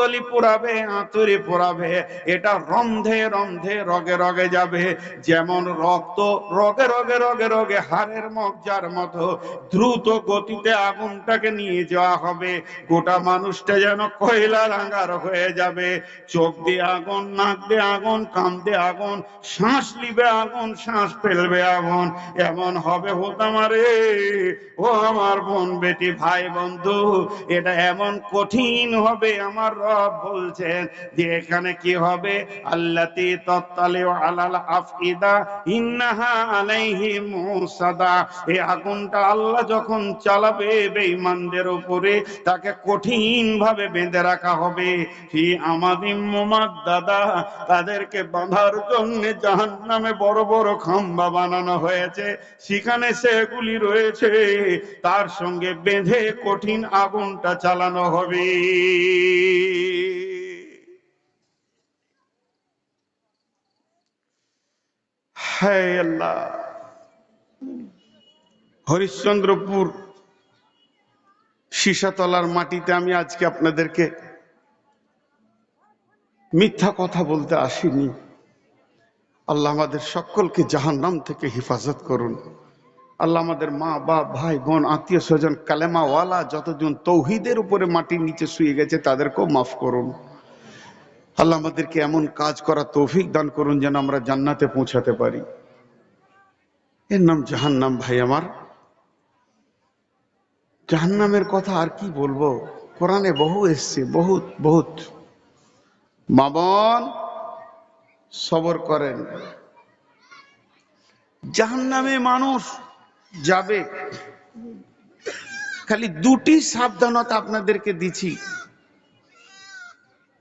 কলি পোড়াবে, আঁতুড়ে পোড়াবে, এটা রন্ধে রন্ধে রগে রগে যাবে। যেমন রক্ত রগে রগে রগে রগে হাড়ের মজ্জার মতো দ্রুত গতিতে আগুনটাকে নিয়ে যাওয়া হবে। গোটা মানুষটা যেন কয়লা রাঙার হয়ে যাবে। চোখ দিয়ে আগুন, নাক দিয়ে আগুন, কান দিয়ে আগুন, শ্বাস নিবে আগুন, শ্বাস ফেলবে আগুন। এমন হবে হোতামারে, ও আমার বোন, বেটি, ভাই, বন্ধু, এটা এমন কঠিন হবে। আমার রব বলছেন যে এখানে কি হবে, আল্লাতি তাত্তালিউ আলাল আফইদা ইন্নাহা আলাইহিম মুসাদা। এই আগুনটা আল্লাহ যখন চালাবে বেঈমানদের উপরে, তাকে কঠিন ভাবে বেঁধে রাখা হবে। ফি আমাদিম মুমাদ্দাদা, তাদেরকে বাঁধার জন্য জাহান্নামে বড় বড় খাম্বা বানানো হয়েছে, সেখানে সেগুলি রয়েছে, তার সঙ্গে বেঁধে কঠিন আগুনটা চালানো হবে। হায় আল্লাহ! হরিশ্চন্দ্রপুর সীসাতলার মাটিতে আমি আজকে আপনাদেরকে মিথ্যা কথা বলতে আসিনি। আল্লাহ আমাদের সকলকে জাহান্নাম থেকে হেফাজত করুন। আল্লাহ আমাদের মা বাপ, ভাই বোন, আত্মীয় স্বজন, কালেমাওয়ালা যতজন তৌহিদের উপরে মাটির নিচে শুয়ে গেছে, তাদেরকেও মাফ করুন। আল্লাহ আমাদেরকে এমন কাজ করা তৌফিক দান করুন যেন আমরা জান্নাতে পৌঁছাতে পারি। এর নাম জাহান্নাম। ভাই আমার, জাহান্নামের কথা আর কি বলবো, কোরআনে বহু এসছে, বহুত বহুত। মা বোন, সবর করেন। জাহান্নামে মানুষ যাবে, খালি দুটি সাবধানতা আপনাদেরকে দিচ্ছি।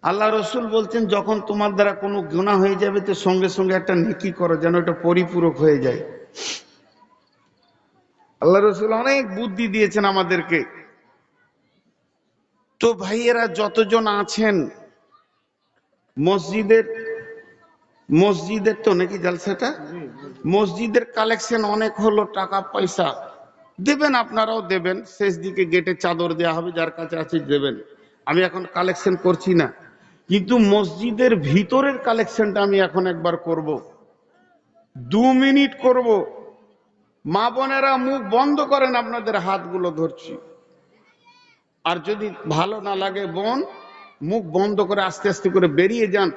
আল্লাহ রসুল বলছেন, যখন তোমার দ্বারা কোনো গুনাহ হয়ে যাবে তো সঙ্গে সঙ্গে একটা নেকি করো, যেন এটা পরিপূরক হয়ে যায়। আল্লাহ রসুল অনেক বুদ্ধি দিয়েছেন আমাদেরকে। তো ভাইয়েরা যতজন আছেন, মসজিদের তো নাকি জালসাটা, মসজিদের কালেকশন অনেক হলো, টাকা পয়সা দেবেন, আপনারাও দেবেন। শেষ দিকে গেটে চাদর দেওয়া হবে, যার কাছে আছে দেবেন। আমি এখন কালেকশন করছি না, কিন্তু মসজিদের ভিতরের কালেকশনটা আমি এখন একবার করব, 2 মিনিট করব। মা বোনেরা মুখ বন্ধ করেন, আপনাদের হাতগুলো ধরছি। আর যদি ভালো না লাগে বোন, মুখ বন্ধ করে আস্তে আস্তে করে বেরিয়ে যান।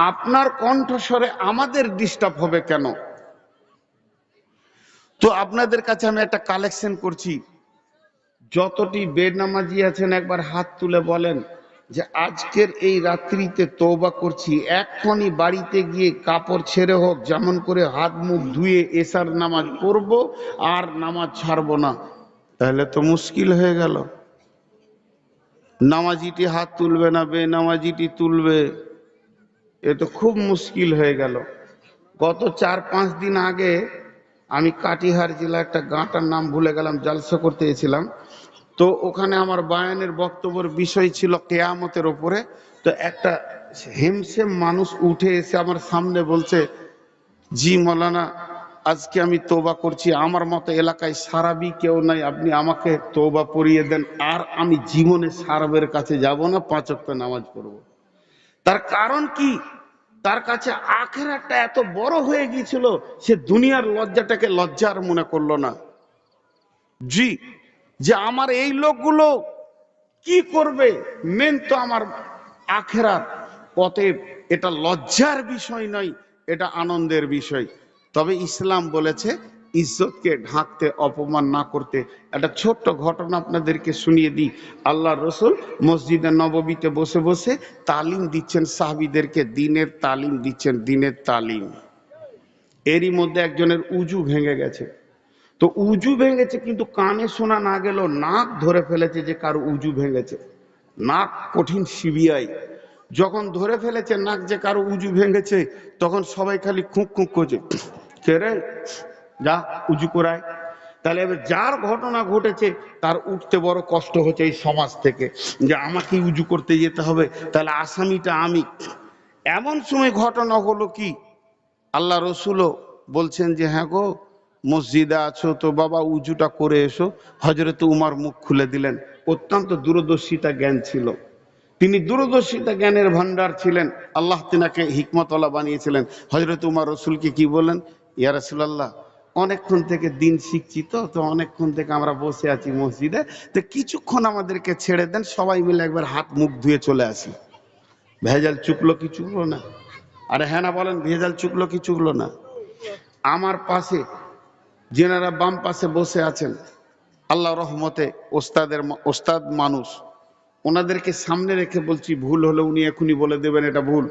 আপনার কণ্ঠস্বরে আমাদের ডিস্টার্ব হবে কেন? তো আপনাদের কাছে আমি একটা কালেকশন করছি। যতটি বেনামাজি আছেন একবার হাত তুলে বলেন যে আজকের এই রাত্রিতে তওবা করছি, এক্ষুনি বাড়িতে গিয়ে কাপড় ছেড়ে হোক, যেমন করে হাত মুখ ধুয়ে এশার নামাজ পড়ব, আর নামাজ ছাড়বো না। তাহলে তো মুশকিল হয়ে গেল। নামাজিটি হাত তুলবে না, বেনামাজিটি তুলবে, এ তো খুব মুশকিল হয়ে গেল। গত 4-5 দিন আগে আমি কাটিহার জেলা একটা গাঁটার নাম ভুলে গেলাম, জালসা করতে এসেছিলাম। তো ওখানে আমার বায়ানের বক্তব্যের বিষয় ছিল কেয়ামতের ওপরে। তো একটা হেমসেম মানুষ উঠে এসে আমার সামনে বলছে, জি মৌলানা, আজকে আমি তওবা করছি, আমার মতো এলাকায় সারাবি কেউ নাই, আপনি আমাকে তওবা পড়িয়ে দেন, আর আমি জীবনে সারাবের কাছে যাব না, 5 ওয়াক্ত নামাজ পড়ব। তার কারণ কি? তার কাছে আখিরাতটা এত বড় হয়ে গিয়েছিল, সে দুনিয়ার লজ্জাটাকে লজ্জার মনে করলো না। জি, যে আমার এই লোকগুলো কি করবে, মেন তো আমার আখিরাত। অতএব এটা লজ্জার বিষয় নয়, এটা আনন্দের বিষয়। তবে ইসলাম বলেছে ইজ্জতকে ঢাকতে, অপমান না করতে। একটা ছোট্ট ঘটনা আপনাদেরকে শুনিয়ে দিই। আল্লাহ রসুল মসজিদে নববীতে বসে বসে তালিম দিচ্ছেন সাহাবীদেরকে, দিনের তালিম দিচ্ছেন, দিনের তালিম। এরই মধ্যে একজনের উজু ভেঙে গেছে। তো উজু ভেঙেছে, কিন্তু কানে শোনা না গেল, নাক ধরে ফেলেছে যে কারো উজু ভেঙেছে। নাক কঠিন সিবিআই, যখন ধরে ফেলেছে নাক যে কারো উজু ভেঙেছে, তখন সবাই খালি খুঁক খুঁক করছে, কে রে, যা উজু করায়। তাহলে এবার যার ঘটনা ঘটেছে তার উঠতে বড় কষ্ট হচ্ছে এই সমাজ থেকে, যে আমাকে উজু করতে যেতে হবে, তাহলে আসামিটা আমি। এমন সময় ঘটনা হলো কি, আল্লাহ রসুলও বলছেন যে হ্যাঁ গো, মসজিদে আছো তো বাবা উজুটা করে এসো। হযরত উমর মুখ খুলে দিলেন, অত্যন্ত দূরদর্শিতা জ্ঞান ছিল। তিনি দূরদর্শিতা জ্ঞানের ভান্ডার ছিলেন। আল্লাহ তিনাকে হিকমতওয়ালা বানিয়েছিলেন। হযরত উমর রাসূলকে কি বলেন, ইয়া রাসূলুল্লাহ, অনেকক্ষণ থেকে দিন শিখছি, তো অনেকক্ষণ থেকে আমরা বসে আছি মসজিদে, তো কিছুক্ষণ আমাদেরকে ছেড়ে দেন, সবাই মিলে একবার হাত মুখ ধুয়ে চলে আসি। ভেজাল চুকলো কি চুকলো না? আরে হ্যাঁ না বলেন, ভেজাল চুকলো কি চুকলো না? আমার পাশে যেনারা বাম পাশে বসে আছেন, আল্লাহ রহমতে ওস্তাদ মানুষ, ওনাদেরকে সামনে রেখে বলছি, ভুল হলে উনি এখনই বলে দেবেন এটা ভুল।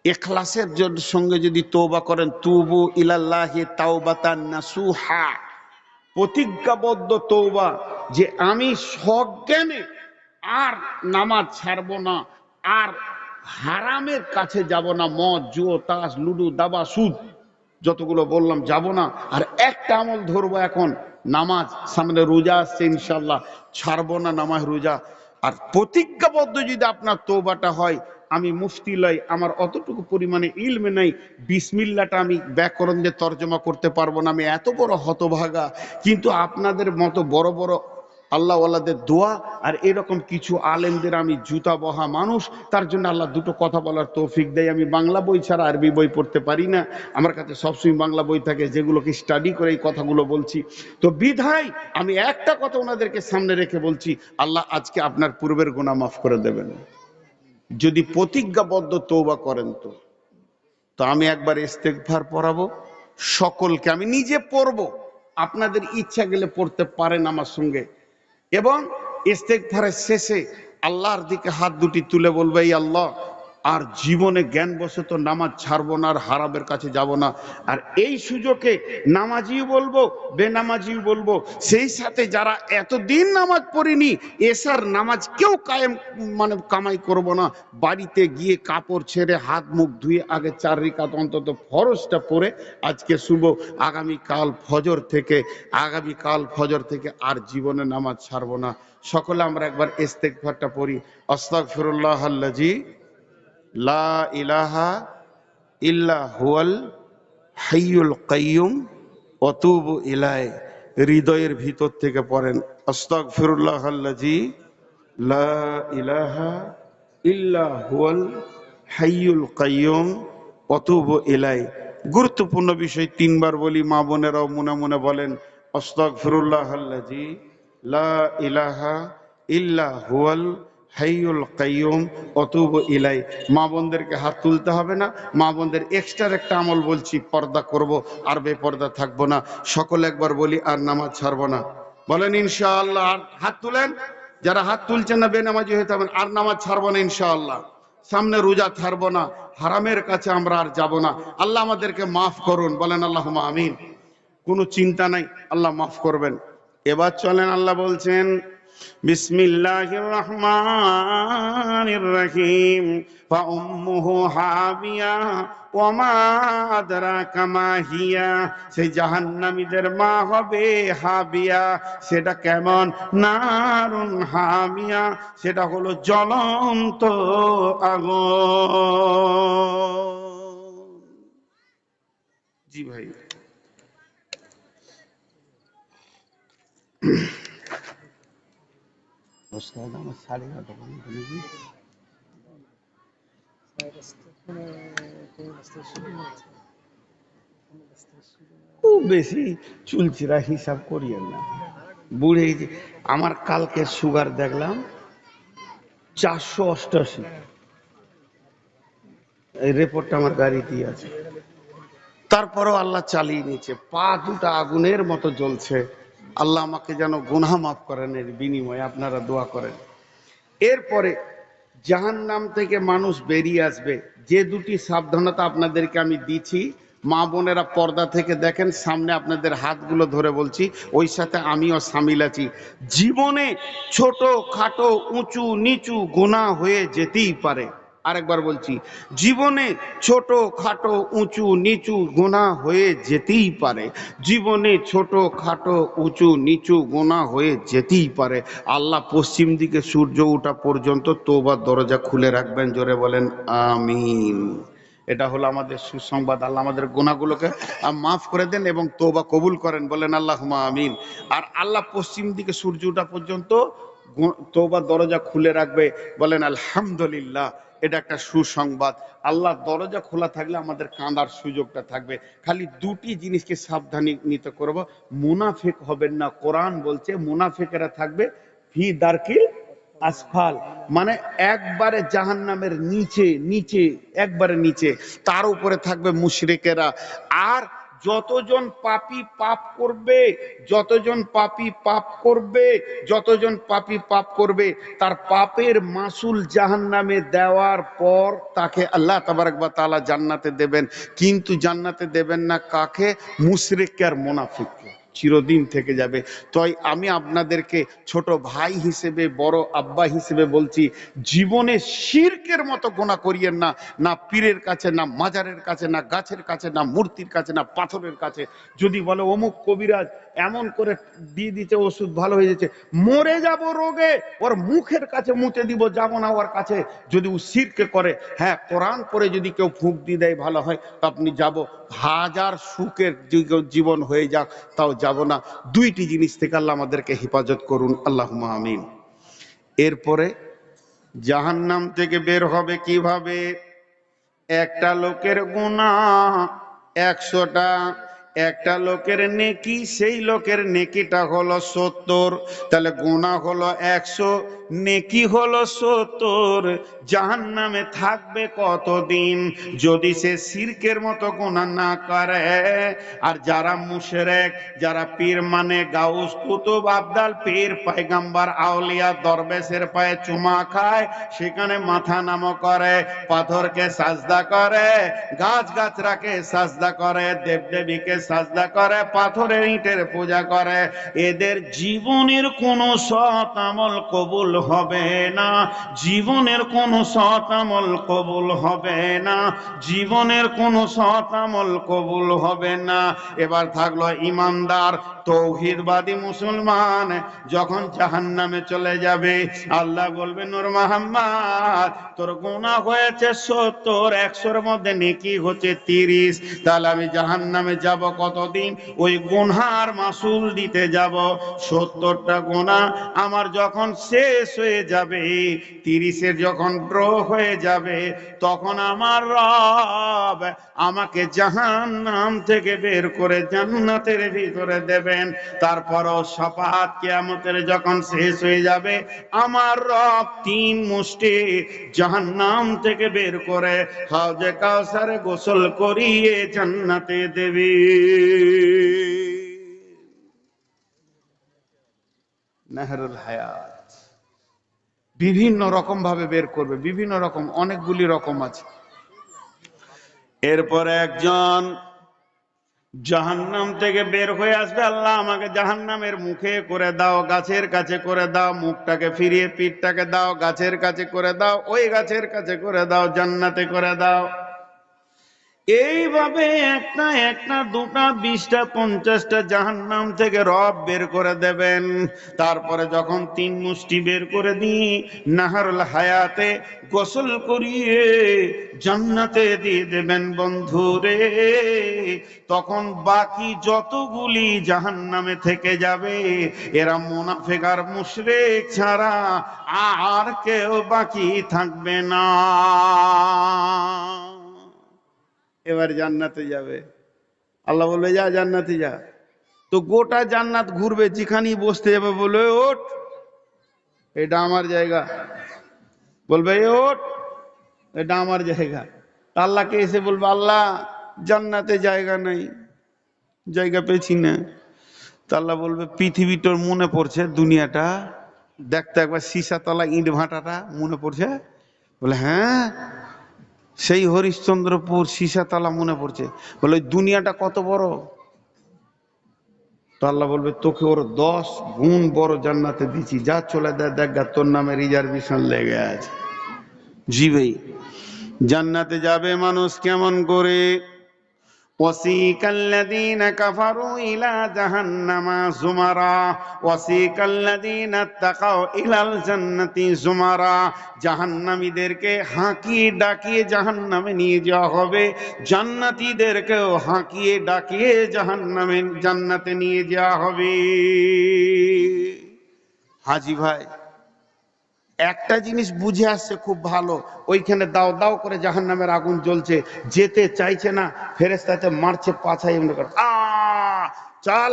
ইখলাসের সঙ্গে যদি তওবা করেন, তুবু ইলাল্লাহি তাওবাতান নাসুহা, প্রতিজ্ঞাবদ্ধ তওবা, যে আমি সজ্ঞানে আর নামাজ ছাড়বো না, আর হারামের কাছে যাব না, মদ জুয়ো তাস লুডু দাবা সুদ যতগুলো বললাম যাব না, আর একটা আমল ধরবো এখন, নামাজ, সামনে রোজা আসছে ইনশাল্লাহ, ছাড়বো না নামাজ রোজা। আর প্রতিজ্ঞাবদ্ধ যদি আপনার তওবাটা হয়, আমি মুফতি লই, আমার অতটুকু পরিমাণে ইলমে নাই, বিসমিল্লাহটা আমি ব্যাকরণ দিয়ে তর্জমা করতে পারবো না, আমি এত বড় হতভাগা, কিন্তু আপনাদের মতো বড় বড় আল্লাহওয়ালাদের দোয়া আর এরকম কিছু আলেমদের আমি জুতা বহা মানুষ, তার জন্য আল্লাহ দুটো কথা বলার তৌফিক দেয়। আমি বাংলা বই ছাড়া আরবি বই পড়তে পারি না, আমার কাছে সবসময় বাংলা বই থাকে, যেগুলোকে স্টাডি করে এই কথাগুলো বলছি। তো বিধায় আমি একটা কথা ওনাদেরকে সামনে রেখে বলছি, আল্লাহ আজকে আপনার পূর্বের গুনাহ মাফ করে দেবেন যদি প্রতিজ্ঞাবদ্ধ তওবা করেন। তো আমি একবার ইস্তেগফার পড়াবো সকলকে, আমি নিজে পড়বো, আপনাদের ইচ্ছা গেলে পড়তে পারেন আমার সঙ্গে, এবং ইস্তেগফারের শেষে আল্লাহর দিকে হাত দুটি তুলে বলবে, এই আল্লাহ, আর জীবনে জ্ঞানবশত নামাজ ছাড়বো না, আর হারামের কাছে যাব না। আর এই সুযোগে নামাজিও বলবো, বেনামাজিও বলবো, সেই সাথে যারা এতদিন নামাজ পড়িনি, এসার নামাজ কেউ কামাই করব না, বাড়িতে গিয়ে কাপড় ছেড়ে হাত মুখ ধুয়ে আগে 4 রাকাত অন্তত ফরজটা পড়ে আজকে শুভ, আগামীকাল ফজর থেকে আর জীবনে নামাজ ছাড়বো না। সকলে আমরা একবার ইস্তেগফারটা পড়ি। আস্তাগফিরুল্লাহাল্লাযী লা ইলাহা ইল্লা হুয়াল হাইয়ুল কাইয়ুম ওয়া তুবু ইলাইহি। হৃদয়ের ভিতর থেকে পড়েন, আস্তাগফিরুল্লাহাল্লাযী লা ইলাহা ইল্লা হুয়াল হাইয়ুল কাইয়ুম ওয়া তুবু ইলাইহি। গুরুত্বপূর্ণ বিষয় 3 বার বলি, মা বোনেরাও মনে মনে বলেন, আস্তাগফিরুল্লাহাল্লাযী লা ইলাহা ইল্লা হুয়াল হাইয়ুল কাইয়ুম ওয়া তুবু ইলাইহি। মা বোনদেরকে হাত তুলতে হবে না, মা বোনদের এক্সট্রা একটা আমল বলছি, পর্দা করব, আর বেপর্দা থাকবো না। সকলে একবার বলি, আর নামাজ ছাড়বো না, বলেন ইনশাআল্লাহ। আর হাত তুলেন, যারা হাত তুলছেন না বেনামাজি হয়ে যাবেন, আর নামাজ ছাড়বো না ইনশাআল্লাহ, সামনে রোজা ছাড়বো না, হারামের কাছে আমরা আর যাব না। আল্লাহ আমাদেরকে মাফ করুন, বলেন আল্লাহুম্মা আমিন। কোনো চিন্তা নাই, আল্লাহ মাফ করবেন। এবার চলেন, আল্লাহ বলছেন, বিসমিল্লাহির রহমানির রহিম, ফাউম্মুহু হাবিয়া ওয়া মা আদরাকা মা হিয়া। সেই জাহান্নামীদের মা হবে হাবিয়া, সেটা কেমন? নারুন হামিয়া, সেটা হলো জ্বলন্ত আগুন। জি ভাই, আমার 9:30 খুব বেশি চুলচিরা হিসাব করিয়েন না, বুড়ে গেছি। আমার কালকে সুগার দেখলাম 488, এই রিপোর্টটা আমার গাড়িতেই আছে। তারপরও আল্লাহ চালিয়ে নিচ্ছে, পা দুটা আগুনের মতো জ্বলছে। আল্লাহ আমাকে যেন গুনাহ মাফ করেন, এর বিনিময়ে আপনারা দোয়া করেন। এরপরে জাহান্নাম থেকে মানুষ বেরিয়ে আসবে, যে দুটি সাবধানতা আপনাদেরকে আমি দিচ্ছি, মা বোনেরা পর্দা থেকে দেখেন, সামনে আপনাদের হাতগুলো ধরে বলছি, ওই সাথে আমিও সামিল আছি। জীবনে ছোট খাটো উঁচু নিচু গুনাহ হয়ে যেতেই পারে। আরেকবার বলছি, জীবনে ছোট খাটো উঁচু নিচু গুনাহ হয়ে যেতেই পারে, জীবনে ছোট খাটো উঁচু নিচু গুনাহ হয়ে যেতেই পারে। আল্লাহ পশ্চিম দিকে সূর্য ওঠা পর্যন্ত তওবার দরজা খুলে রাখবেন, জোরে বলেন আমিন। এটা হলো আমাদের সুসংবাদ। আল্লাহ আমাদের গুনাহগুলোকে মাফ করে দেন এবং তওবা কবুল করেন, বলেন আল্লাহুম্মা আমিন। আর আল্লাহ পশ্চিম দিকে সূর্য ওঠা পর্যন্ত তওবার দরজা খুলে রাখবে। বলেন আলহামদুলিল্লাহ, এটা একটা সুসংবাদ। আল্লাহ দরজা খোলা থাকলে আমাদের কাঁদার সুযোগটা থাকবে। খালি দুটি জিনিসকে সাবধানী নিতে করব, মুনাফিক হবেন না। কোরআন বলছে মুনাফিকেরা থাকবে ফি দারকিল আসফাল, মানে একবারে জাহান্নামের নিচে নিচে, একবারে নিচে, তার উপরে থাকবে মুশরিকেরা। আর যতজন পাপী পাপ করবে, যতজন পাপী পাপ করবে, যতজন পাপী পাপ করবে, তার পাপের মাসুল জাহান্নামে দেওয়ার পর তাকে আল্লাহ তাবারক ওয়া তাআলা জান্নাতে দেবেন। কিন্তু জান্নাতে দেবেন না কাকে? মুশরিককে আর মুনাফিককে, চিরদিন থেকে যাবে। তাই আমি আপনাদেরকে ছোট ভাই হিসেবে, বড় আব্বা হিসেবে বলছি, জীবনে শিরকের মতো গুনাহ করিয়েন না। না পীরের কাছে, না মাজারের কাছে, না গাছের কাছে, না মূর্তির কাছে, না পাথরের কাছে। যদি বলে অমুক কবিরাজ এমন করে দিয়ে দিতে ওষুধ ভালো হয়ে যাচ্ছে, মরে যাব রোগে, ওর মুখের কাছে মুতে দিব, যাব না ওর কাছে। যদি ও শিরকে করে, হ্যাঁ কোরআন পড়ে যদি কেউ ফুঁক দিয়ে দেয় ভালো হয়, তো আপনি যাব। হাজার সুখের জীবন হয়ে যাক, তাও যাব না। দুইটি জিনিস থেকে আল্লাহ আমাদেরকে হেফাজত করুন, আল্লাহুম্মা আমিন। এরপরে জাহান্নাম থেকে বের হবে কিভাবে? একটা লোকের গুনাহ 100টা, একটা লোকের নেকি, সেই লোকের নেকিটা হলো 70। তাহলে গুনাহ হলো 100, নেকি হলো 70। জাহান্নামে থাকবে কতদিন? যদি সে শিরকের মতো গুনাহ না করে। আর যারা মুশরিক, যারা পীর মানে গাউস কুতুব আবদাল, পীর পয়গম্বর আউলিয়া দরবেশের পায়ে চুমা খায়, সেখানে মাথা নামো করে, পাথরকে সাজদা করে, গাছ গাছরাকে সাজদা করে, দেবদেবীকে সাজদা করে, পাথরের ইটের পূজা করে, এদের জীবনের কোনো সৎ আমল কবুল হবে না। জীবনের কোনো সৎ আমল কবুল হবে না। জীবনের কোনো সৎ আমল কবুল হবে না। এবার থাকলো ইমানদার তৌহিদবাদী মুসলমান, যখন জাহান্নামে চলে যাবে, আল্লাহ বলবেন নূর মুহাম্মদ তোর গুনাহ হয়েছে 70, 100-র মধ্যে নেকি হচ্ছে 30। তাহলে আমি জাহান্নামে যাব কতদিন? ওই গুনহার মাসুল দিতে যাব। 70টা গুনাহ আমার যখন শেষ হয়ে যাবে, 30-এর যখন ড্র হয়ে যাবে, তখন আমার রব আমাকে জাহান্নাম থেকে বের করে জান্নাতের ভিতরে দেবেন। তারপরও শাফাত কিয়ামতের যখন শেষ হয়ে যাবে, আমার রব 3 মুষ্টি জাহান্নাম থেকে বের করে হাউজে কাউসারে গোসল করিয়ে জান্নাতে দেবে। নাহরুল হায়াত বিভিন্ন রকম ভাবে বের করবে, বিভিন্ন রকম, অনেকগুলি রকম আছে। এরপরে একজন জাহান্নাম থেকে বের হয়ে আসবে, আল্লাহ আমাকে জাহান্নামের মুখে করে দাও, গাছের কাছে করে দাও, মুখটাকে ফিরিয়ে পিঠটাকে দাও, গাছের কাছে করে দাও, ওই গাছের কাছে করে দাও, জান্নাতে করে দাও। এইভাবে একটা একটা, দুটা, 20টা, 50টা জাহান্নাম থেকে রব বের করে দেবেন। তারপরে যখন 3 মুষ্টি বের করে দিই, নাহরুল হায়াতে গোসল করিয়ে জান্নাতে দিয়ে দেবেন বন্ধুরে। তখন বাকি যতগুলি জাহান্নামে থেকে যাবে, এরা মুনাফিক আর মুশরিক ছাড়া আর কেউ বাকি থাকবে না। এবার জান্নাতে যাবে, আল্লাহ বলবে যা জান্নাতে যা। তো গোটা জান্নাত ঘুরবে, যেখানেই বসতে যাবে বলবে ওঠ, এটা আমার জায়গা। বলবে ওঠ, এটা আমার জায়গা। আল্লাহকে এসে বলবে আল্লাহ জান্নাতে জায়গা নেই, জায়গা পেয়েছি না। তা আল্লাহ বলবে পৃথিবীটার মনে পড়ছে, দুনিয়াটা দেখতে একবার সীসাতলা ইট ভাটাটা মনে পড়ছে? বলে হ্যাঁ, সেই হরিশ্চন্দ্রপুর সীসাতলা মনে পড়ছে। বলে ওই দুনিয়াটা কত বড়? তো আল্লাহ বলবে তোকে ওর 10 গুণ বড় জান্নাতে দিচ্ছি, যা চলে দেখ তোর নামে রিজার্ভেশন লেগে আছে। জি ভাই, জান্নাতে যাবে মানুষ কেমন করে? وسيق الذين كفروا إلى جهنم زمرا وسيق الذين اتقوا إلى الجنة زمرا। জাহান্নামীদেরকে হাঁকিয়ে ডাকিয়ে জাহান্নামে নিয়ে যাওয়া হবে, জান্নাতীদেরকেও হাঁকিয়ে ডাকিয়ে জান্নাতে নিয়ে যাওয়া হবে। হাজি ভাই, একটা জিনিস বুঝে আসছে খুব ভালো, ওইখানে দাও দাও করে জাহান্নামের আগুন জ্বলছে, যেতে চাইছে না, ফেরেশতাতে মারছে পাছায় এমনি করে, চাল,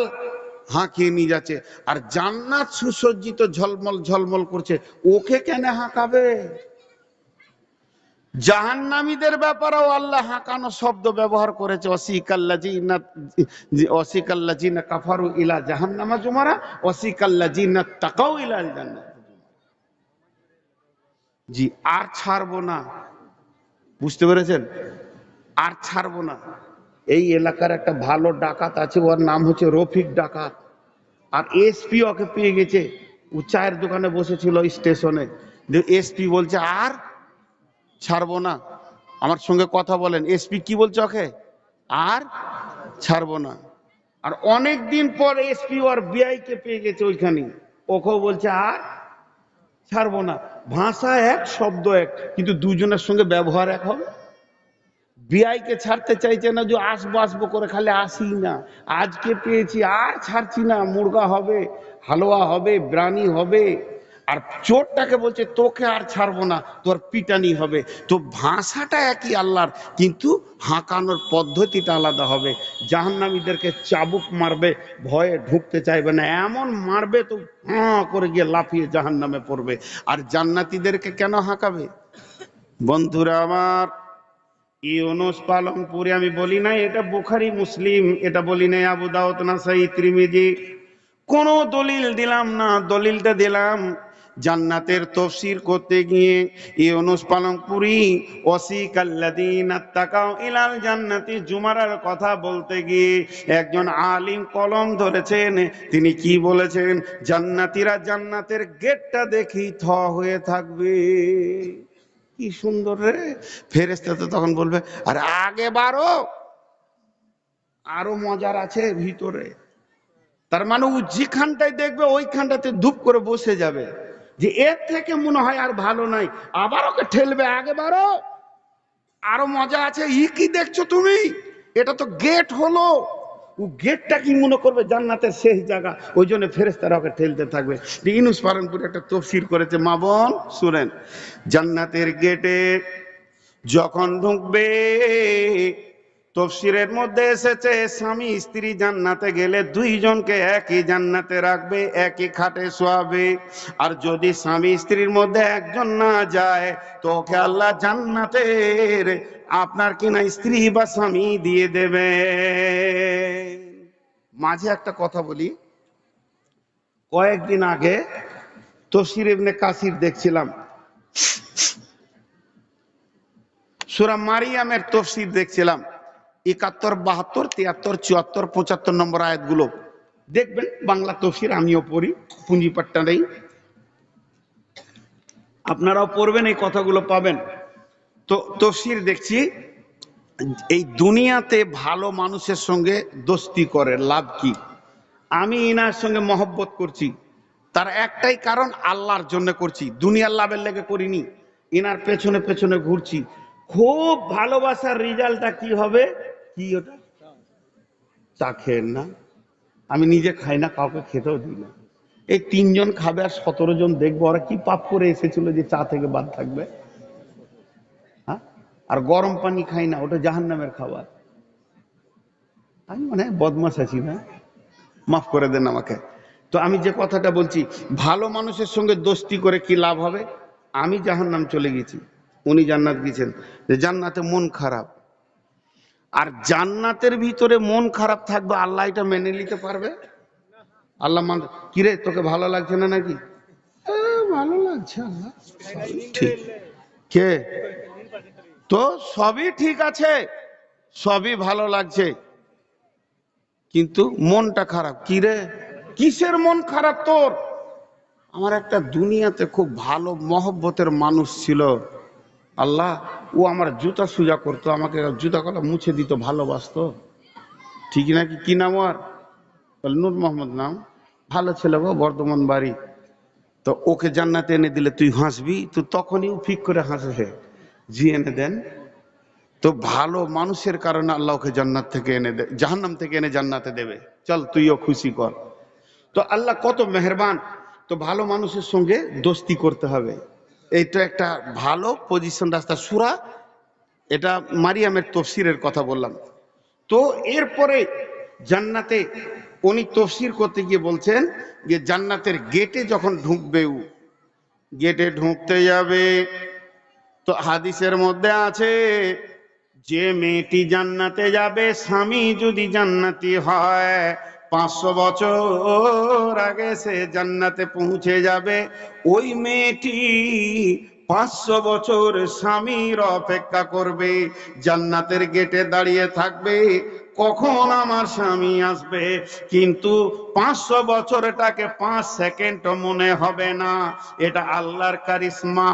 হাঁকিয়ে নিয়ে যাচ্ছে। আর জান্নাত সুসজ্জিত, ঝলমল ঝলমল করছে, ওকে কেন হাঁকাবে? জাহান্নামীদের ব্যাপারেও আল্লাহ হাঁকানো শব্দ ব্যবহার করেছে, অসিকাল্লাযিনা কাফারু ইলা জাহান্নামা জুমারা অসিকাল্লাযিনা তাকাউ ইলাল জান্নাত। জি, আর ছাড়বো না, বুঝতে পেরেছেন? আর ছাড়বো না। এই এলাকার একটা ভালো ডাকাত আছে, ওর নাম হচ্ছে রফিক ডাকাত। আর এসপি ওকে পেয়ে গেছে, ও চায়ের দোকানে বসেছিল স্টেশনে, এসপি বলছে আর ছাড়বো না। আমার সঙ্গে কথা বলেন, এসপি কি বলছে ওকে? আর ছাড়বো না। আর অনেক দিন পর এসপি ওর বিআই কে পেয়ে গেছে ওইখানে, ওকেও বলছে আর ছাড়বো না। ভাষা এক, শব্দ এক, কিন্তু দুজনের সঙ্গে ব্যবহার এক হবে। বিআই কে ছাড়তে চাইছে না, যে আসবো আসবো করে খালি আসি না, আজকে পেয়েছি আর ছাড়ছি না, মুরগা হবে, হালুয়া হবে, ব্রানি হবে। আর চোরটাকে বলছে তোকে আর ছাড়বো না, তোর পিটানি হবে। তো ভাষাটা একই আল্লাহর, কিন্তু হাঁকানোর পদ্ধতিটা আলাদা হবে। জাহান্নামীদেরকে চাবুক মারবে, ভয়ে ঢুকতে চাইবে না, এমন মারবে তো হাঁ করে গিয়ে লাফিয়ে জাহান্নামে পড়বে। আর জান্নাতীদেরকে কেন হাঁকাবে? বন্ধুরা আমার, ইউনুস পালনপুরে আমি বলি নাই এটা বুখারী মুসলিম, এটা বলি নাই আবু দাউদ নাসাই তিরমিজি, কোন দলিল দিলাম না। দলিলটা দিলাম জান্নাতের তাফসীর করতে গিয়ে ইউনুস পালনপুরি ওয়াসিকাল্লাযীনা তাকাউ ইলাল জান্নাতি জুমারার কথা বলতে গিয়ে একজন আলিম কলম ধরেছেন। তিনি কি বলেছেন? জান্নাতীরা জান্নাতের গেটটা দেখি থ হয়ে থাকবে। কি সুন্দর রে! ফেরেশতা তো তখন বলবে আর আগে বাড়ো, আরো মজার আছে ভিতরে। তার মানে ও যেখানটায় দেখবে ওইখানটাতে ধূপ করে বসে যাবে, যে এর থেকে মনে হয় আর ভালো নাই, আবার ওকে ঠেলবে আগে বাড়ো, আরো মজা আছে। ই কি দেখছো তুমি? এটা তো গেট হলো। ও গেটটা কি মনে করবে জান্নাতের শেষ জায়গা, ওই জন্য ফেরেশতারা ওকে ঠেলতে থাকবে। ইউনুস পালনপুর একটা তাফসীর করেছে, মা বোন শুনেন। জান্নাতের গেটে যখন ঢুকবে, তাফসীরের মধ্যে এসেছে স্বামী স্ত্রী জান্নাতে গেলে দুইজনকে একই জান্নাতে রাখবে, একই খাটে শোয়াবে। আর যদি স্বামী স্ত্রীর মধ্যে একজন না যায়, তো ওকে আল্লাহ জান্নাতের আপনার কিনা স্ত্রী বা স্বামী দিয়ে দেবে। মাঝে একটা কথা বলি, কয়েকদিন আগে তাফসীর ইবনে কাসির দেখছিলাম, সূরা মারিয়ামের তাফসীর দেখছিলাম। 71, 72, 73, 74, 75 নম্বর আয়াতগুলো দেখবেন। বাংলা তাফসীর আমিও পড়ি, পুঁজিপাট্টা নেই, আপনারাও পড়বেন, এই কথাগুলো পাবেন। তো তাফসীর দেখছি, এই দুনিয়াতে ভালো মানুষের সঙ্গে দোস্তি করে লাভ কি? আমি ইনার সঙ্গে মহব্বত করছি, তার একটাই কারণ আল্লাহর জন্য করছি, দুনিয়ার লাভের লেগে করিনি। ইনার পেছনে পেছনে ঘুরছি। খুব ভালোবাসার রেজাল্টটা কি হবে? কি ওটা? চা খেয়েন না, আমি নিজে খাই না, কাউকে খেতেও দিই না। এই 3 জন খাবে আর 17 জন দেখবো, ওরা কি পাপ করে এসেছিল যে চা থেকে বাদ থাকবে? হ্যাঁ, আর গরম পানি খাই না, ওটা জাহান্নামের খাবার। আমি মনে হয় বদমাশ আছি না, মাফ করে দেন আমাকে। তো আমি যে কথাটা বলছি, ভালো মানুষের সঙ্গে দোস্তি করে কি লাভ হবে? আমি জাহান্নাম চলে গেছি, উনি জান্নাত গেছেন। যে জান্নাতে মন খারাপ, আর জান্নাতের ভিতরে মন খারাপ থাকবে, আল্লাহ এটা মেনে নিতে পারবে? আল্লাহ কিরে তোকে ভালো লাগছে না নাকি? ভালো লাগছে আল্লাহ, ঠিক। কে? তো সবই ঠিক আছে, সবই ভালো লাগছে, কিন্তু মনটা খারাপ। কিরে, কিসের মন খারাপ তোর? আমার একটা দুনিয়াতে খুব ভালো মহব্বতের মানুষ ছিল, আল্লাহ ও আমার জুতা সুজা করতো, আমাকে জুতা কলা মুছে দিত, ভালোবাসতো, ঠিক নাকি? কি নাম ওর? নূর মোহাম্মদ নাম, ভালো ছেলে গো, বর্ধমান বাড়ি। তো ওকে জান্নাতে এনে দিলে তুই হাসবি? তো তখনই ও ফিক করে হাসে, জি এনে দেন। তো ভালো মানুষের কারণে আল্লাহ ওকে জান্নাত থেকে এনে দে, জাহান্নাম থেকে এনে জান্নাতে দেবে, চল তুইও খুশি কর। তো আল্লাহ কত মেহেরবান। তো ভালো মানুষের সঙ্গে দোস্তি করতে হবে। এইটা একটা ভালো পজিশন রাস্তা সূরা, এটা মারিয়ামের তফসিরের কথা বললাম। তো এরপরে জান্নাতে উনি তফসির করতে গিয়ে বলছেন যে জান্নাতের গেটে যখন ঢুকবে, গেটে ঢুকতে যাবে, তো হাদিসের মধ্যে আছে যে মেয়েটি জান্নাতে যাবে স্বামী যদি জান্নাতি হয় 500 বছর আগে সে জান্নাতে পৌঁছে যাবে। ওই মেয়েটি 500 বছর স্বামীর অপেক্ষা করবে, জান্নাতের গেটে দাঁড়িয়ে থাকবে কখন আমার স্বামী আসবে। কিন্তু 500 বছরটাকে 5 সেকেন্ড মনে হবে না, এটা আল্লাহর কারিশমা।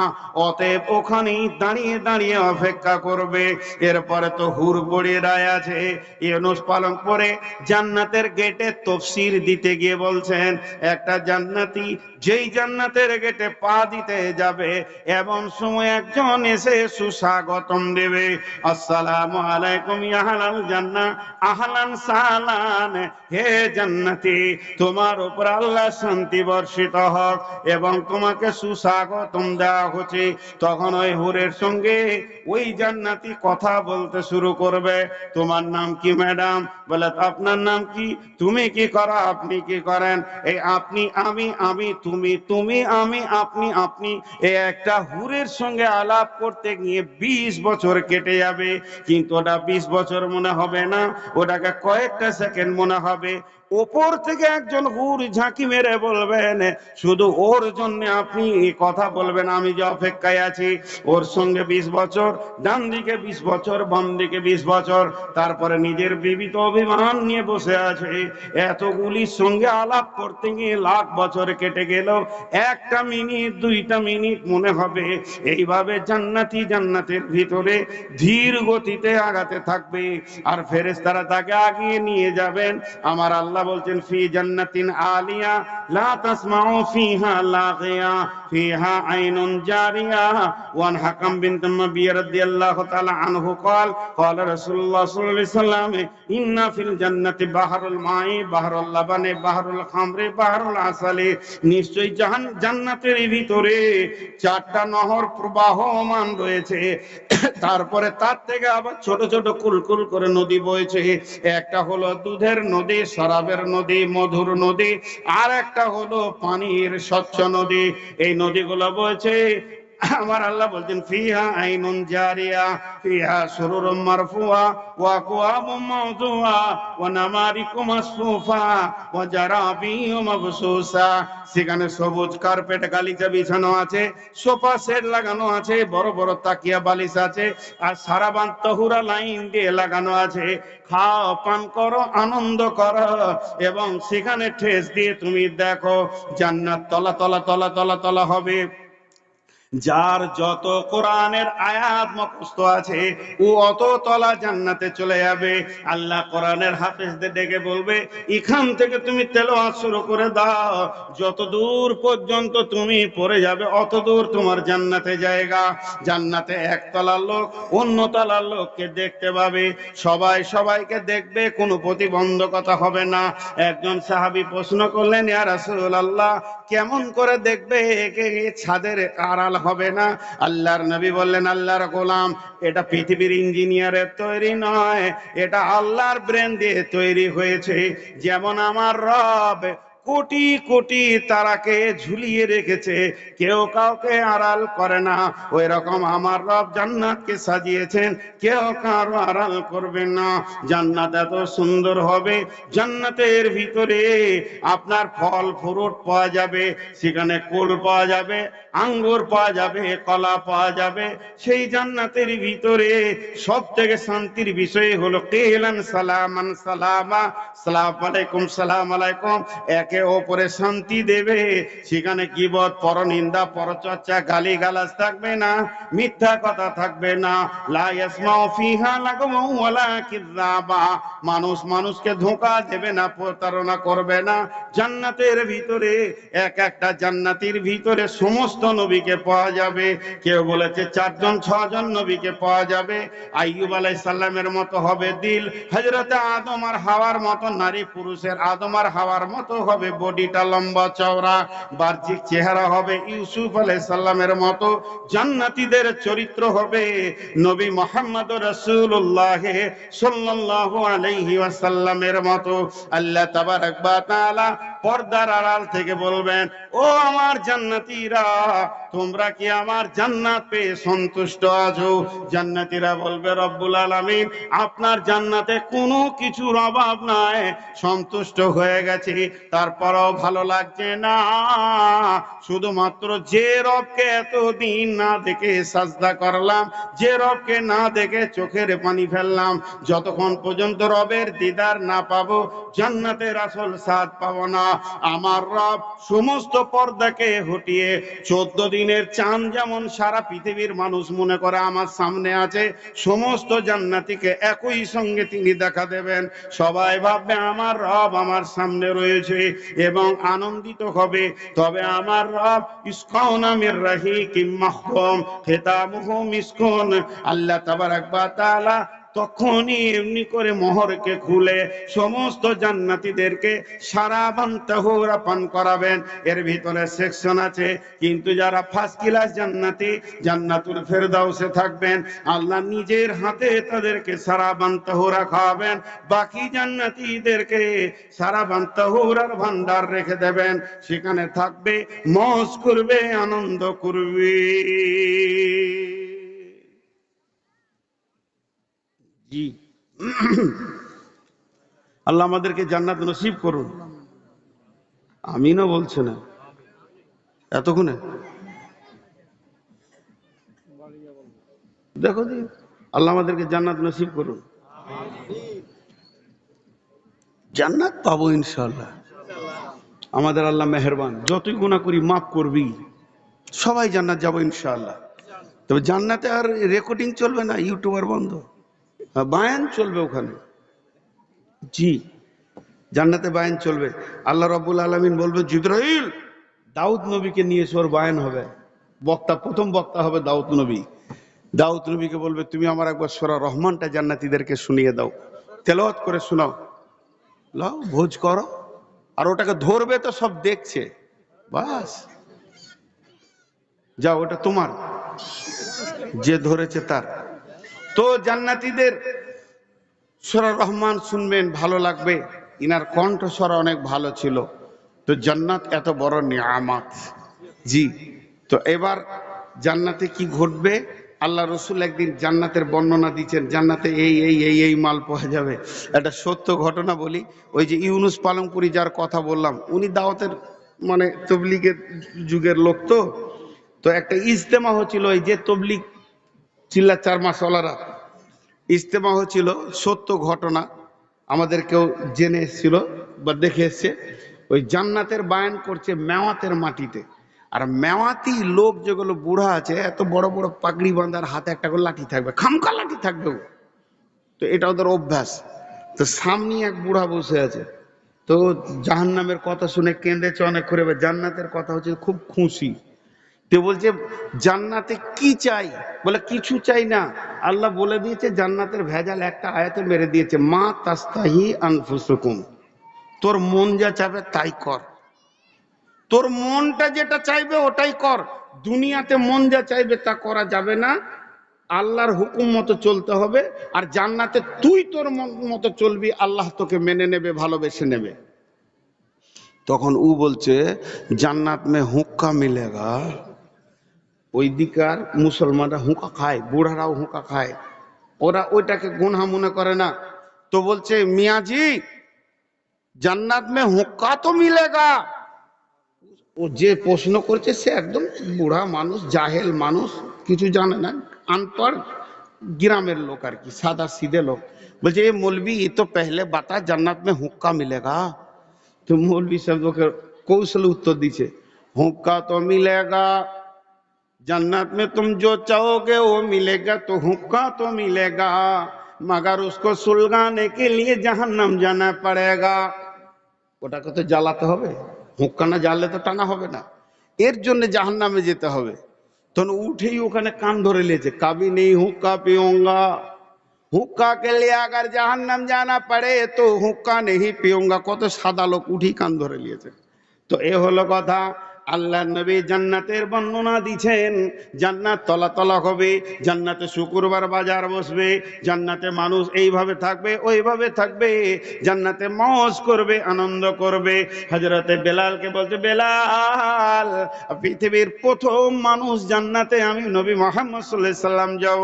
অতএব ওখানেই দাঁড়িয়ে দাঁড়িয়ে অপেক্ষা করবে। এরপরে তো হুর বড়িরাই আছে, ইউনুস পালন করে জান্নাতের গেটে তফসির দিতে গিয়ে বলছেন একটা জান্নাতি যেই জান্নাতের গেটে পা দিতে যাবে এমন সময় একজন এসে সুস্বাগতম দেবে, আসসালামু আলাইকুম ইয়া আহলাল জান্নাহ, আহলান সাহলান, হে জান্নাতি তোমার উপর আল্লাহ শান্তি বর্ষিত হোক এবং তোমাকে সুস্বাগতম দেওয়া হচ্ছে। তখন ওই হুরের সঙ্গে ওই জান্নাতি কথা বলতে শুরু করবে, তোমার নাম কি ম্যাডাম? বলে আপনার নাম কি? তুমি কি করো? আপনি কি করেন? এই আপনি আমি, আমি তুমি, তুমি আমি আপনি আপনি, এই একটা হুরের সঙ্গে আলাপ করতে গিয়ে 20 বছর কেটে যাবে। কিন্তু ওটা 20 বছর মনে হবে না, ওটাকে কয়েকটা সেকেন্ড মনে হবে। ওপর থেকে একজন হুর ঝাঁকি মেরে বলবেন শুধু ওর জন্য আপনি কথা বলবেন, আমি যে অপেক্ষায় আছি। ওর সঙ্গে 20 বছর, ডান দিকে 20 বছর, বাম দিকে 20 বছর, তারপরে নিজের বিবিত অভিমান নিয়ে বসে আছে। এতগুলির সঙ্গে আলাপ করতে গিয়ে লাখ বছর কেটে গেল, একটা মিনিট 2টা মিনিট মনে হবে। এইভাবে জান্নাতি জান্নাতের ভিতরে ধীর গতিতে আগাতে থাকবে আর ফেরেশতারা তাকে আগিয়ে নিয়ে যাবেন। আমার আল্লাহ বলছেন ফি জান্নাতিন আলিয়া লা তাসমাউ ফিহা লাগিয়া ফিহা আইনুন জারিয়া। ওয়ান হাকাম বিনত মাবিয়া রাদিয়াল্লাহু তাআলা আনহু قال قال رسول الله صلى الله عليه وسلم ان في الجنه بحر الماء بحر اللبن بحر الخمر بحر العسل। নিশ্চয়ই জান্নাতের ভিতরে 4টা নহর প্রবাহমান রয়েছে, তারপরে তার থেকে আবার ছোট ছোট কুলকুল করে নদী বইছে। একটা হলো দুধের নদী, শরাবের নদী, মধুর নদী, আর একটা হলো পানির স্বচ্ছ নদী। এই নদীগুলো বইছে। আমার আল্লাহ বলছেন ফিহা আইনুন জারিয়া ফিহা সুরুরুম মারফুয়া ওয়া আকওয়াবুম মাওদুয়া ওয়া নামারিকু মাসফুফা ওয়া জারাবিয়ু মাবসুসা। সেখানে সবুজ কার্পেট গালিচা বিছানো আছে, সোফা সেট লাগানো আছে, বড় বড় তাকিয়া বালিশ আছে, আর সারাবান তহুরা লাইন দিয়ে লাগানো আছে। খাও, পান করো, আনন্দ করো এবং সেখানে ঠেস দিয়ে তুমি দেখো জান্নাত তলা তলা তলা তলা তলা হবে। যার যত কোরআনের আয়াত মুখস্থ আছে ও অত তলা জান্নাতে চলে যাবে। আল্লাহ কোরআনের হাফেজদের ডেকে বলবে এখান থেকে তুমি তেলাওয়াত শুরু করে দাও, যত দূর পর্যন্ত তুমি পড়ে যাবে অত দূর তোমার জান্নাতে জায়গা। জান্নাতে একতলার লোক অন্য তলার লোককে দেখতে পাবে, সবাই সবাইকে দেখবে, কোনো প্রতিবন্ধকতা হবে না। একজন সাহাবী প্রশ্ন করলেন ইয়া রাসূলুল্লাহ কেমন করে দেখবে? ছাদের আড়াল হবে না? আল্লাহর নবী বললেন আল্লাহর গোলাম, এটা পৃথিবীর ইঞ্জিনিয়ারের তৈরি নয়, এটা আল্লাহর ব্রেন দিয়ে তৈরি হয়েছে। যেমন আমার রব কোটি কোটি তারাকে ঝুলিয়ে রেখেছে, কেউ কাউকে আড়াল করে না, ওই রকম আমার রব জান্নাতকে সাজিয়েছেন, কেউ কারো আড়াল করবে না। জান্নাত এত সুন্দর হবে, জান্নাতের ভিতরে আপনার ফল ফ্রুট পাওয়া যাবে, সেখানে কুল পাওয়া যাবে, আঙ্গুর পাওয়া যাবে, কলা পাওয়া যাবে। সেই জান্নাতের ভিতরে সব থেকে শান্তির বিষয় হলো কিলান সালামান সালামা, সালাম আলাইকুম সালাম আলাইকুম, একে ওপরে শান্তি দেবে। সেখানে গীবত, পরনিন্দা, পরচর্চা, গালিগালাজ থাকবে না, মিথ্যা কথা থাকবে না। লা ইয়াসমাউ ফিহা লাগওয়া ওয়ালা কিযাবা, মানুষ মানুষকে ধোঁকা দেবে না, প্রতারণা করবে না। জান্নাতের ভিতরে এক একটা জান্নাতির ভিতরে সমস্ত নবীকে পাওয়া যাবে। কেউ বলেছে 4 জন 6 জন নবীকে পাওয়া যাবে। আইয়ুব আলাইহিস সালামের মতো হবে দিল, হযরতে আদম আর হাওয়ার মতো নারী পুরুষের আদম আর হাওয়ার মতো হবে হবে, বডিটা লম্বা চওড়া, বাহ্যিক চেহারা হবে ইউসুফ আলাইহিস সালামের মতো, জান্নাতীদের চরিত্র হবে নবী মুহাম্মদ রাসূলুল্লাহ সাল্লাল্লাহু আলাইহি ওয়াসাল্লামের মতো। আল্লাহ তাবারক ওয়া তাআলা পর্দার আড়াল থেকে বলবেন, ও আমার জান্নাতীরা, তোমরা কি আমার জান্নাত পেয়ে সন্তুষ্ট আছো? জান্নাতীরা বলবে, রব্বুল আলামিন আপনার জান্নাতে কোনো কিছুর অভাব নাই, সন্তুষ্ট হয়ে গেছি, তারপরও ভালো লাগছে না। শুধুমাত্র যে রবকে এতদিন না দেখে সাজদা করলাম, যে রবকে না দেখে চোখের পানি ফেললাম, যতক্ষণ পর্যন্ত রবের দিদার না পাবো জান্নাতের আসল স্বাদ পাবো না। আমার রব সমস্ত পর্দাকে হটিয়ে 14 দিনের চাঁদ যেমন সারা পৃথিবীর মানুষ মনে করে আমার সামনে আছে, সমস্ত জান্নাতীকে একই সঙ্গে তিনি দেখা দেবেন। সবাই ভাববে আমার রব আমার সামনে রয়েছে এবং আনন্দিত হবে। তবে আমার রব ইসকাউনা মির রাহিকিম মাখতুম খিতামুহু মিসকুন, আল্লাহ তাবারক ওয়া তাআলা তখনই এমনি করে মোহরকে খুলে সমস্ত জান্নাতীদেরকে সারাবান তাহুরা পান করাবেন। এর ভিতরে সেকশন আছে, কিন্তু যারা ফার্স্ট ক্লাস জান্নাতি জান্নাতুল ফেরদাউসে থাকবেন, আল্লাহ নিজের হাতে তাদেরকে সারাবান তাহুরা খাওয়াবেন। বাকি জান্নাতীদেরকে সারাবান তাহুরার ভান্ডার রেখে দেবেন, সেখানে থাকবে, মौज করবে, আনন্দ করবে। জি, আল্লাহ আমাদেরকে জান্নাত নসিব করুন। আমিনও বলছে না এতক্ষণে, দেখো দি, আল্লাহ আমাদেরকে জান্নাত নসিব করুন। জান্নাত পাবো ইনশাআল্লাহ, আমাদের আল্লাহ মেহেরবান, যতই গুনাহ করি মাফ করবি, সবাই জান্নাত যাবো ইনশাআল্লাহ। তবে জান্নাতে আর রেকর্ডিং চলবে না, ইউটিউবার বন্ধ, বায়ান চলবে ওখানে। জি, জান্নাতে বায়ান চলবে। আল্লাহ রাব্বুল আলামিন বলবে, জিবরাইল দাউদ নবীকে নিয়ে এসে ওর বায়ান হবে, বক্তা, প্রথম বক্তা হবে দাউদ নবী। দাউদ নবীকে বলবে, তুমি আমার একবার সূরা রহমানটা জান্নাতীদেরকে শুনিয়ে দাও, তেলাওয়াত করে শোনাও, লাও ভোজ করো। আর ওটাকে ধরবে তো সব দেখছে, বাস যাও, ওটা তোমার, যে ধরেছে তার। তো জান্নাতীদের সূরা রহমান শুনবেন, ভালো লাগবে, ইনার কণ্ঠস্বর অনেক ভালো ছিল। তো জান্নাত এত বড় নিয়ামত। জি, তো এবার জান্নাতে কি ঘটবে, আল্লাহ রসুল একদিন জান্নাতের বর্ণনা দিচ্ছেন, জান্নাতে এই এই এই এই মাল পাওয়া যাবে। একটা সত্য ঘটনা বলি, ওই যে ইউনুস পালংপুরি যার কথা বললাম, উনি দাওয়াতের মানে তবলিগের যুগের লোক। তো তো একটা ইজতেমা হচ্ছিল, ওই যে তবলিগ চিল্লা চার মাসওয়ালারা, ইজতেমা হচ্ছিল, সত্য ঘটনা, আমাদের কেউ জেনে এসেছিল বা দেখে এসছে। ওই জান্নাতের বায়ান করছে মেওয়াতের মাটিতে। আর মেওয়াতি লোক যেগুলো বুড়া আছে, এত বড় বড় পাগড়ি বাঁধার, হাতে একটা করে লাঠি থাকবে, খামকা লাঠি থাকবে, তো এটা ওদের অভ্যাস। তো সামনে এক বুড়া বসে আছে, তো জাহান্নামের কথা শুনে কেঁদেছে অনেক করে, জান্নাতের কথা হচ্ছে খুব খুশি। তো বলছে, জান্নাতে কি চাই? বলে কিছু চাই না, আল্লাহ বলে দিয়েছে জান্নাতের ভেজাল একটা আয়াতে মেরে দিয়েছে, মা তাস্তাহি আনফুসুকুম, তোর মন যা চাবে তাই কর, তোর মনটা যেটা চাইবে ওটাই কর। দুনিয়াতে মন যা চাইবে তা করা যাবে না, আল্লাহর হুকুম মতো চলতে হবে। আর জান্নাতে তুই তোর মন মতো চলবি, আল্লাহ তোকে মেনে নেবে, ভালোবেসে নেবে। তখন ও বলছে, জান্নাত মে হুক্কা মিলেগা। ওই দিকার মুসলমানরা হুঁকা খায়, বুড়ারাও হুঁকা খায়, ওরা ওইটাকে গুনহা মনে করে না। তো বলছে, মিয়াজি জান্নাত মে হুক্কা তো মিলেগা। ও যে প্রশ্ন করছে সে একদম বুড়া মানুষ, জাহেল মানুষ, কিছু জানে না, আনপড় গ্রামের লোক আর কি, সাদা সিধে লোক। বলছে, এ মৌলবি ये तो पहले बता जन्नत में हुक्का मिलेगा। तो मौलवी साहब ওকে কৌশল উত্তর দিছে, हुक्का तो मिलेगा, जन्नत में तुम जो चाहोगे वो मिलेगा, तो हुक्का तो मिलेगा, मगर उसको सुलगाने के लिए जहन्नम जाना पड़ेगा। ওটাকে তো জ্বালাতে হবে, হুক্কা না জ্বাললে তো টানা হবে না, এর জন্য জাহান্নামে যেতে হবে। তখন উঠেই ওখানে কান ধরে নিয়েছে, কাবি নেই হুক্কা পিওঙ্গা, हुक्का के लिए अगर जहन्नम जाना पड़े तो हुक्का नहीं पीऊंगा। কত সাদা লোক উঠি কান ধরে নিয়েছে। তো এ হলো কথা। আল্লাহ নবী জান্নাতের বর্ণনা দিচ্ছেন, জান্নাত তলা তলা হবে, জান্নাতে শুক্রবার বাজার বসবে, জান্নাতে মানুষ এইভাবে থাকবে ওইভাবে থাকবে, জান্নাতে মौज করবে আনন্দ করবে। হযরতে বেলালকে বলছে, বেলাল পৃথিবীর প্রথম মানুষ জান্নাতে আমি নবী মুহাম্মদ সাল্লাল্লাহু আলাইহি সাল্লাম যাব।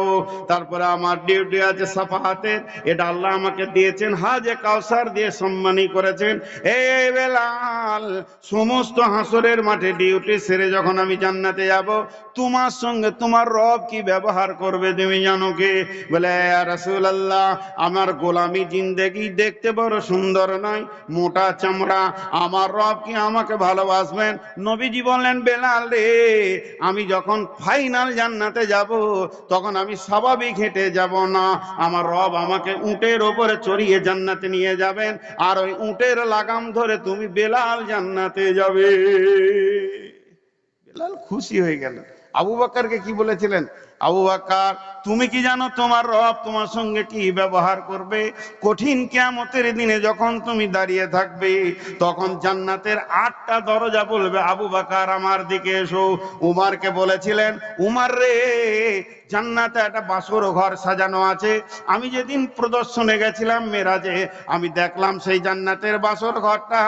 তারপরে আমার ডিউটি আছে সাফাহাতের, এটা আল্লাহ আমাকে দিয়েছেন, হাজে কাউসার দিয়ে সম্মানী করেছেন। এই বেলাল সমস্ত হাসরের মাঠে ডিউটি সেরে যখন আমি জান্নাতে যাব, তোমার সঙ্গে তোমার রব কি ব্যবহার করবে তুমি জানো কি? বলে ইয়া রাসূলুল্লাহ, আমার গোলামি জিন্দেগি দেখতে বড় সুন্দর নয়, মোটা চামড়া, আমার রব কি আমাকে ভালোবাসবেন? নবীজি বললেন, বেলাল রে, আমি যখন ফাইনাল জান্নাতে যাব তখন আমি স্বাভাবিক হেঁটে যাব না, আমার রব আমাকে উটের ওপরে চড়িয়ে জান্নাতে নিয়ে যাবেন, আর ওই উটের লাগাম ধরে তুমি বেলাল জান্নাতে যাবে। বেলাল খুশি হয়ে গেল। আবু বকরকে কি বলেছিলেন? আবু বকর, তুমি কি জানো তোমার রব তোমার সঙ্গে কি ব্যবহার করবে? কঠিন কিয়ামতের দিনে যখন তুমি দাঁড়িয়ে থাকবে তখন জান্নাতের 8টা দরজা বলবে, আবু বকর আমার দিকে এসো। উমরকে বলেছিলেন, উমর রে, জান্নাতে একটা বাসর ঘর সাজানো আছে, আমি যেদিন প্রদর্শনে গেছিলাম মেরাজে, আমি দেখলাম সেই জান্নাতের বাসর ঘরটা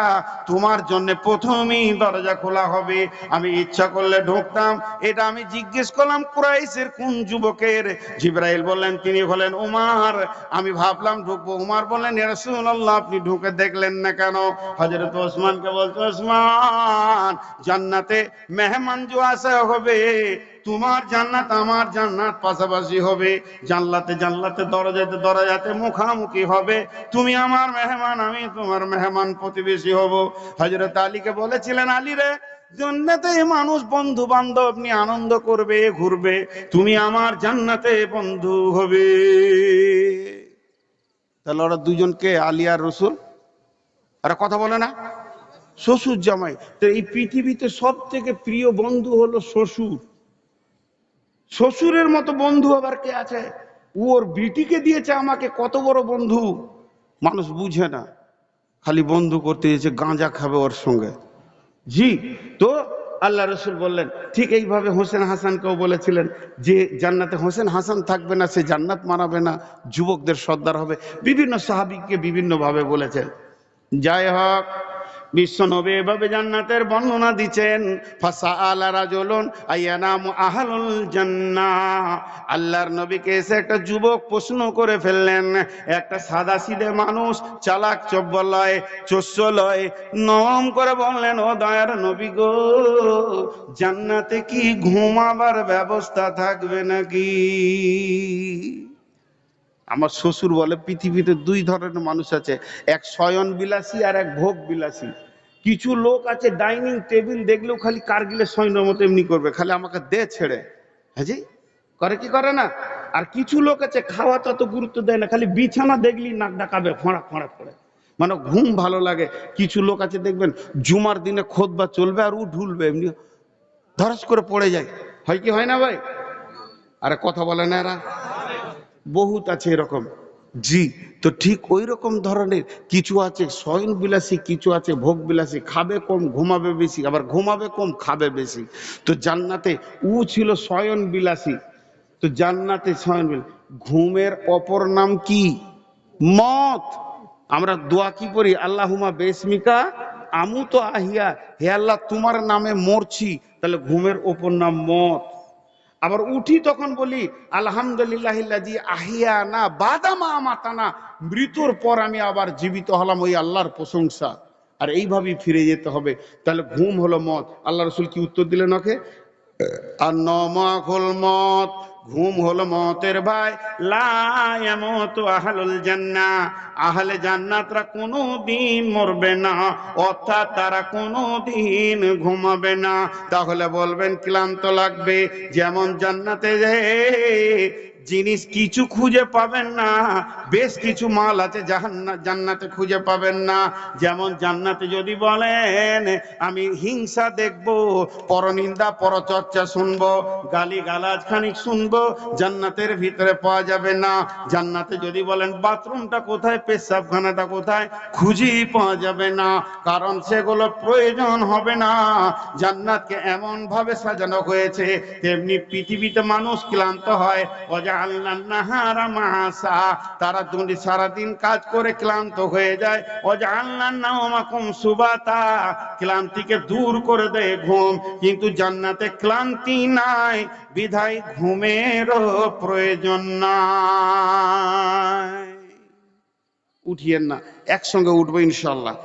তোমার জন্য প্রথমেই দরজা খোলা হবে, আমি ইচ্ছা করলে ঢুকতাম। এটা আমি জিজ্ঞেস করলাম কুরাইশের কোন যুবকের? জিবরাইল বললেন তিনি হলেন উমর। আমি ভাবলাম ঢুকবো, উমর বললেন, ইয়া রাসূলুল্লাহ আপনি ঢুকে দেখলেন না কেন? হযরত ওসমানকে বলছে, ওসমান, জান্নাতে মেহমান जो আসা হবে, তোমার জান্নাত আমার জান্নাত পাশাপাশি হবে, জান্নাতে জান্নাতে দরজাতে দরজাতে মুখামুখি হবে, তুমি আমার মেহমান আমি তোমার মেহমান, প্রতিবেশী হব। হযরত আলীকে বলেছিলেন, আলী রে, জান্নাতে মানুষ বন্ধু বান্ধব নিয়ে আনন্দ করবে ঘুরবে, তুমি আমার জান্নাতে বন্ধু হবে। তাহলে ওরা দুজনকে, আলী আর রসুল, আর কথা বলে না, শ্বশুর জামাই। তো এই পৃথিবীতে সব থেকে প্রিয় বন্ধু হলো শ্বশুর। শ্বশুরের মতো বন্ধু আবার কে আছে? ওর বিটিকে দিয়েছে আমাকে, কত বড় বন্ধু। মানুষ বুঝে না, খালি বন্ধু করতে দিয়েছে, গাঁজা খাবে ওর সঙ্গে। জি, তো আল্লাহ রসুল বললেন, ঠিক এইভাবে হোসেন হাসানকেও বলেছিলেন যে জান্নাতে হোসেন হাসান থাকবে না, সে জান্নাত মানাবে না, যুবকদের সর্দার হবে। বিভিন্ন সাহাবীকে বিভিন্ন ভাবে বলেছেন। যাই হোক, বিশ্বনবী এভাবে জান্নাতের বর্ণনা দিচ্ছেন। ফাসাআলা রাজুলুন আইয়ানামু আহলুল জান্নাহ। আল্লাহর নবীকে এসে একটা যুবক প্রশ্ন করে ফেললেন। একটা সাদাসিধে মানুষ, চালাক চব্বলয় চোচ্চলয়, নরম করে বললেন, ও দয়ার নবী গো, জান্নাতে কি ঘুমাবার ব্যবস্থা থাকবে নাকি? আমার শ্বশুর বলে, পৃথিবীতে দুই ধরনের মানুষ আছে, এক শয়ন বিলাসী আর এক ভোগ বিলাসী। কিছু লোক আছে ডাইনিং টেবিল দেখলেও খালি কারগিলের সৈন্যের মতো এমনি করবে, খালি আমাকে দে ছেড়ে। হ্যাঁ জি, করে কি করে না? আর কিছু লোক আছে খাওয়া তত গুরুত্ব দেয় না, খালি বিছানা দেখলি নাক ডাকাবে ফোঁড়া ফোঁড়া করে, মানে ঘুম ভালো লাগে। কিছু লোক আছে দেখবেন জুমার দিনে খোদবা চলবে আর ও ঢুলবে এমনি ধরাস করে পড়ে যায়। হয় কি হয় না ভাই? আরে কথা বলে না এরা, বহুত আছে এরকম। জি, তো ঠিক ওই রকম ধরনের কিছু আছে শয়ন বিলাসী, কিছু আছে ভোগ বিলাসী, খাবে কম ঘুমাবে বেশি, আবার ঘুমাবে কম খাবে বেশি। তো জান্নাতে ও ছিল শয়ন বিলাসী। তো জান্নাতে শয়ন বিলাসী, ঘুমের অপর নাম কি? মত। আমরা দোয়া কি পড়ি? আল্লাহুম্মা বিসমিকা আমু তো আহিয়া, হে আল্লাহ তোমার নামে মরছি, তাহলে ঘুমের অপর নাম মত। আবার উঠি তখন বলি আলহামদুলিল্লাহিল্লাযী আহিয়ানা বাদা মা আমাতানা, মৃত্যুর পর আমি আবার জীবিত হলাম, ওই আল্লাহর প্রশংসা। আর এইভাবেই ফিরে যেতে হবে। তাহলে ঘুম হলো মত। আল্লাহ রসুল কি উত্তর দিলেন ওকে? আর নমাকুল মত, ঘুম হলো মতের ভাই। লা ইয়ামুতু আহলুল জান্নাহ, আহলে জান্নাতরা কোনোদিন মরবে না, অর্থাৎ তারা কোনোদিন ঘুমাবে না। তাহলে বলবেন ক্লান্ত লাগবে, যেমন জান্নাতে যে জিনিস কিছু খুঁজে পাবেন না, বেশ কিছু মাল আছে জান্নাতে খুঁজে পাবেন না। যেমন জান্নাতে যদি বলেন আমি হিংসা দেখবো, পরনিন্দা পরচর্চা শুনবো, গালি গালাজ খানিক শুনবো, জান্নাতের ভিতরে পাওয়া যাবে না। জান্নাতে যদি বলেন বাথরুমটা কোথায়, পেশাবখানাটা কোথায়, খুঁজেই পাওয়া যাবে না, কারণ সেগুলো প্রয়োজন হবে না। জান্নাতকে এমন ভাবে সাজানো হয়েছে, তেমনি পৃথিবীতে মানুষ ক্লান্ত হয়, ওয়াজআলনান নাহারা মাআসা, তারা সারাদিন কাজ করে ক্লান্ত হয়ে যায়, ওয়াজআলনান নাওমাকুম সুবাতা, ক্লান্তিকে দূর করে দেয় ঘুম। কিন্তু জান্নাতে ক্লান্তি নাই, বিধায় ঘুমেরও প্রয়োজন নাই। উঠিয়েন না, একসঙ্গে উঠবো ইনশাআল্লাহ।